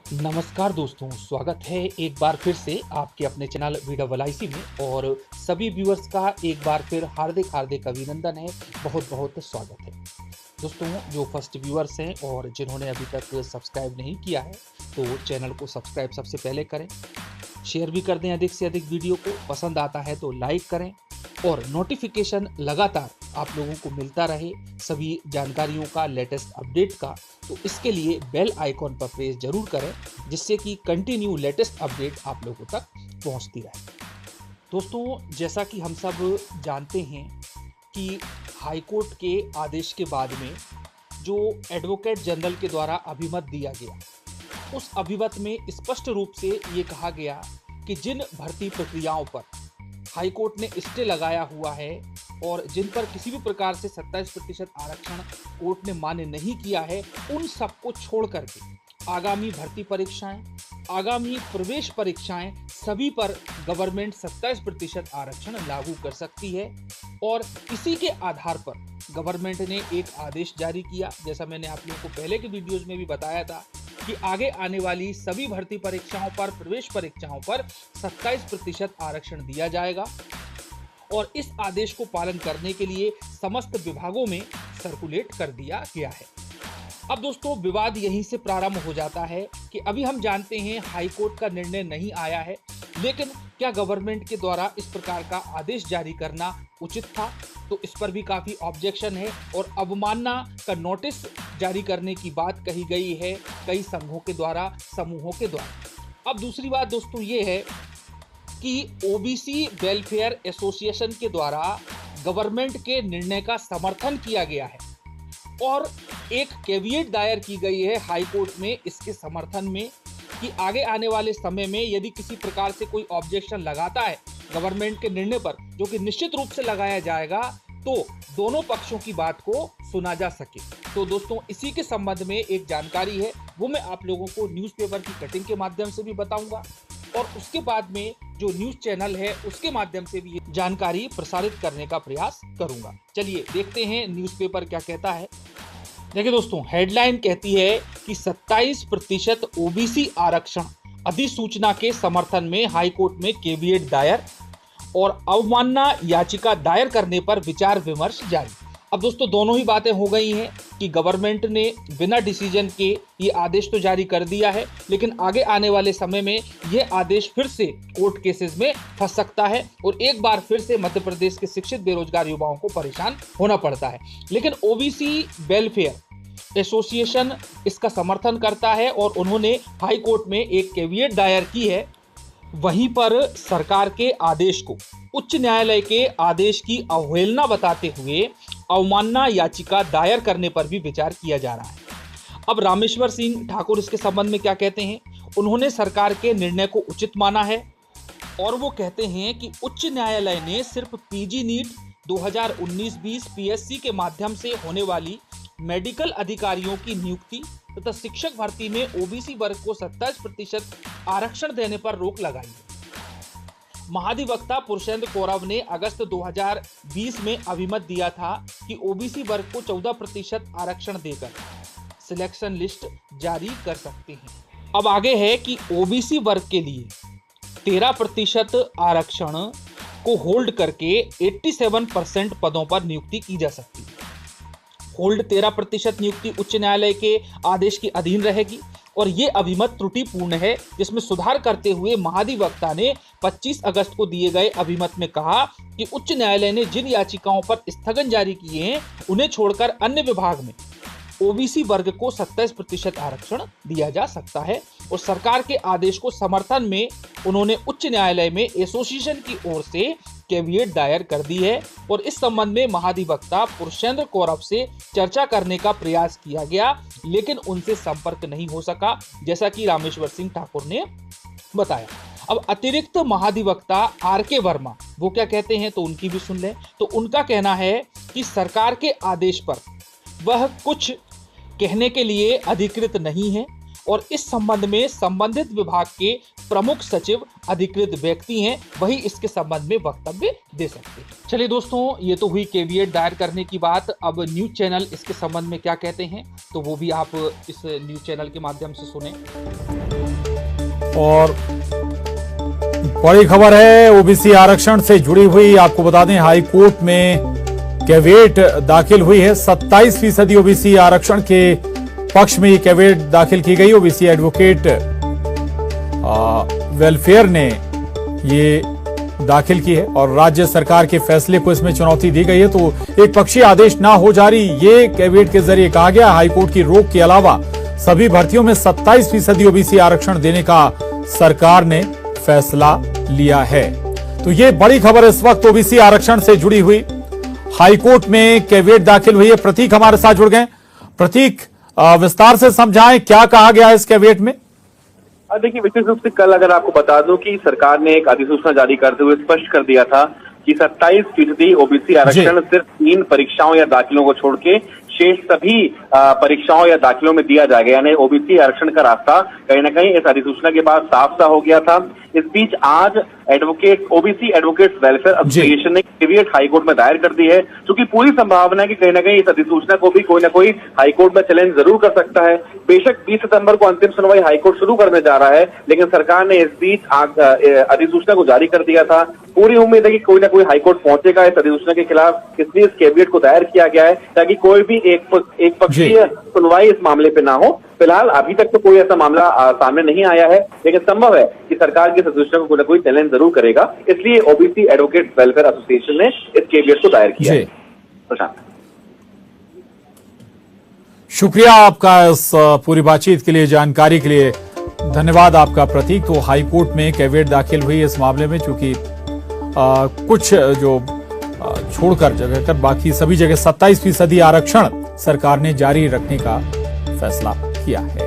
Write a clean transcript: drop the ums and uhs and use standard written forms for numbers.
नमस्कार दोस्तों, स्वागत है एक बार फिर से आपके अपने चैनल वीडियो में। और सभी व्यूअर्स का एक बार फिर हार्दिक हार्दिक अभिनंदन है, बहुत बहुत स्वागत है। दोस्तों, जो फर्स्ट व्यूअर्स हैं और जिन्होंने अभी तक सब्सक्राइब नहीं किया है तो चैनल को सब्सक्राइब सबसे पहले करें, शेयर भी कर दें अधिक से अधिक वीडियो को, पसंद आता है तो लाइक करें और नोटिफिकेशन लगातार आप लोगों को मिलता रहे सभी जानकारियों का, लेटेस्ट अपडेट का। तो इसके लिए बेल आइकॉन पर प्रेस जरूर करें, जिससे कि कंटिन्यू लेटेस्ट अपडेट आप लोगों तक पहुंचती रहे। दोस्तों, जैसा कि हम सब जानते हैं कि हाईकोर्ट के आदेश के बाद में जो एडवोकेट जनरल के द्वारा अभिमत दिया गया, उस अभिमत में स्पष्ट रूप से ये कहा गया कि जिन भर्ती प्रक्रियाओं पर हाईकोर्ट ने स्टे लगाया हुआ है और जिन पर किसी भी प्रकार से 27% आरक्षण कोर्ट ने मान्य नहीं किया है, उन सबको छोड़ करके आगामी भर्ती परीक्षाएं, आगामी प्रवेश परीक्षाएं, सभी पर गवर्नमेंट 27% आरक्षण लागू कर सकती है। और इसी के आधार पर गवर्नमेंट ने एक आदेश जारी किया। जैसा मैंने आप लोगों को पहले के वीडियोज में भी बताया था कि आगे आने वाली सभी भर्ती परीक्षाओं पर, प्रवेश परीक्षाओं पर 27% आरक्षण दिया जाएगा। और इस आदेश को पालन करने के लिए समस्त विभागों में सर्कुलेट कर दिया गया है। अब दोस्तों, विवाद यहीं से प्रारंभ हो जाता है कि अभी हम जानते हैं हाईकोर्ट का निर्णय नहीं आया है, लेकिन क्या गवर्नमेंट के द्वारा इस प्रकार का आदेश जारी करना उचित था? तो इस पर भी काफी ऑब्जेक्शन है और अवमानना का नोटिस जारी करने की बात कही गई है कई संघों के द्वारा, समूहों के द्वारा। अब दूसरी बात दोस्तों ये है कि ओबीसी वेलफेयर एसोसिएशन के द्वारा गवर्नमेंट के निर्णय का समर्थन किया गया है और एक कैविएट दायर की गई है हाईकोर्ट में इसके समर्थन में कि आगे आने वाले समय में यदि किसी प्रकार से कोई ऑब्जेक्शन लगाता है गवर्नमेंट के निर्णय पर, जो कि निश्चित रूप से लगाया जाएगा, तो दोनों पक्षों की बात को सुना जा सके। तो दोस्तों, इसी के संबंध में एक जानकारी है, वो मैं आप लोगों को न्यूज़पेपर की कटिंग के माध्यम से भी बताऊंगा और उसके बाद में जो न्यूज चैनल है उसके माध्यम से भी ये जानकारी प्रसारित करने का प्रयास करूंगा। चलिए देखते हैं न्यूज़पेपर क्या कहता है। देखिए दोस्तों, हेडलाइन कहती है कि 27% ओबीसी आरक्षण अधिसूचना के समर्थन में हाईकोर्ट में कैविएट दायर और अवमानना याचिका दायर करने पर विचार विमर्श जारी। अब दोस्तों, दोनों ही बातें हो गई हैं कि गवर्नमेंट ने बिना डिसीजन के ये आदेश तो जारी कर दिया है, लेकिन आगे आने वाले समय में ये आदेश फिर से कोर्ट केसेस में फंस सकता है और एक बार फिर से मध्य प्रदेश के शिक्षित बेरोजगार युवाओं को परेशान होना पड़ता है। लेकिन ओबीसी वेलफेयर एसोसिएशन इसका समर्थन करता है और उन्होंने हाई कोर्ट में एक कैविएट दायर की है। वहीं पर सरकार के आदेश को उच्च न्यायालय के आदेश की अवहेलना बताते हुए अवमानना याचिका दायर करने पर भी विचार किया जा रहा है। अब रामेश्वर सिंह ठाकुर इसके संबंध में क्या कहते हैं? उन्होंने सरकार के निर्णय को उचित माना है और वो कहते हैं कि उच्च न्यायालय ने सिर्फ पीजी नीट 2019-20 पीएससी के माध्यम से होने वाली मेडिकल अधिकारियों की नियुक्ति तथा शिक्षक भर्ती में ओबीसी वर्ग को 27% आरक्षण देने पर रोक लगाई है। महाधिवक्ता पुरुषेंद्र कौरव ने अगस्त 2020 में अभिमत दिया था कि ओबीसी वर्ग को 14% आरक्षण देकर सिलेक्शन लिस्ट जारी कर सकते हैं। अब आगे है कि ओबीसी वर्ग के लिए 13% आरक्षण को होल्ड करके 87% पदों पर नियुक्ति की जा सकती है। होल्ड 13% नियुक्ति उच्च न्यायालय के आदेश के अधीन रहेगी और ये अभिमत त्रुटिपूर्ण है, जिसमें सुधार करते हुए महाधिवक्ता ने 25 अगस्त को दिए गए अभिमत में कहा कि उच्च न्यायालय ने जिन याचिकाओं पर स्थगन जारी किए हैं उन्हें छोड़कर अन्य विभाग में ओबीसी वर्ग को 27% आरक्षण दिया जा सकता है। और सरकार के आदेश को समर्थन में उन्होंने उच्च न्यायालय में एसोसिएशन की ओर से कैविएट दायर कर दी है और इस संबंध में महाधिवक्ता पुरुषेंद्र कौरव से चर्चा करने का प्रयास किया गया, लेकिन उनसे संपर्क नहीं हो सका, जैसा कि रामेश्वर सिंह ठाकुर ने बताया। अब अतिरिक्त महाधिवक्ता आर.के. वर्मा वो क्या कहते हैं, तो उनकी भी सुन लें। तो उनका कहना है कि सरकार के आदेश पर वह कुछ कहने के लिए अधिकृत नहीं है और इस संबंध में संबंधित विभाग के प्रमुख सचिव अधिकृत व्यक्ति हैं, वही इसके संबंध में वक्तव्य दे सकते हैं। चलिए दोस्तों, ये तो हुई केवीएट दायर करने की बात। अब न्यूज चैनल इसके संबंध में क्या कहते हैं, तो वो भी आप इस न्यूज चैनल के माध्यम से सुने। और बड़ी खबर है ओबीसी आरक्षण से जुड़ी हुई। आपको बता दें, हाई कोर्ट में कैविएट दाखिल हुई है। 27% ओबीसी आरक्षण के पक्ष में ये कैविएट दाखिल की गई। ओबीसी एडवोकेट वेलफेयर ने ये दाखिल की है और राज्य सरकार के फैसले को इसमें चुनौती दी गई है। तो एक पक्षीय आदेश ना हो जारी, ये कैविएट के जरिए कहा गया। हाईकोर्ट की रोक के अलावा सभी भर्तियों में 27% ओबीसी आरक्षण देने का सरकार ने फैसला लिया है। तो ये बड़ी खबर इस वक्त ओबीसी आरक्षण से जुड़ी हुई। हाईकोर्ट में कैविएट दाखिल हुई है। प्रतीक हमारे साथ जुड़ गए। प्रतीक, विस्तार से समझाएं क्या कहा गया है इस कैविएट में। देखिए, विशेष रूप से कल अगर आपको बता दूं कि सरकार ने एक अधिसूचना जारी करते हुए स्पष्ट कर दिया था कि 27% ओबीसी आरक्षण सिर्फ 3 परीक्षाओं या दाखिलों को छोड़ के शेष सभी परीक्षाओं या दाखिलों में दिया जाएगा। यानी ओबीसी आरक्षण का रास्ता कहीं ना कहीं इस अधिसूचना के बाद साफ सा हो गया था। इस बीच आज ओबीसी एडवोकेट्स वेलफेयर एसोसिएशन ने कैविएट हाईकोर्ट में दायर कर दी है, क्योंकि पूरी संभावना है कि कहीं ना कहीं इस अधिसूचना को भी कोई ना कोई हाईकोर्ट में चैलेंज जरूर कर सकता है। बेशक 20 सितंबर को अंतिम सुनवाई हाईकोर्ट शुरू करने जा रहा है, लेकिन सरकार ने इस बीच अधिसूचना को जारी कर दिया था। पूरी उम्मीद है कि कोई ना कोई हाईकोर्ट पहुंचेगा इस अधिसूचना के खिलाफ, इसलिए इस कैविएट को दायर किया गया है ताकि कोई भी एक पक्षीय सुनवाई इस मामले पे ना हो। फिलहाल अभी तक तो कोई ऐसा मामला सामने नहीं आया है, लेकिन संभव है कि सरकार की अधिसूचना को कोई ना कोई चैलेंज जरूर करेगा। इसलिए ओबीसी एडवोकेट वेलफेयर एसोसिएशन ने इस कैविएट को दायर किया है। प्रशांत, शुक्रिया आपका इस पूरी बातचीत के लिए, जानकारी के लिए धन्यवाद आपका प्रतीक। तो हाईकोर्ट में कैविएट दाखिल हुई इस मामले में, चूंकि कुछ जो छोड़कर जगह कर बाकी सभी जगह 27% आरक्षण सरकार ने जारी रखने का फैसला किया है।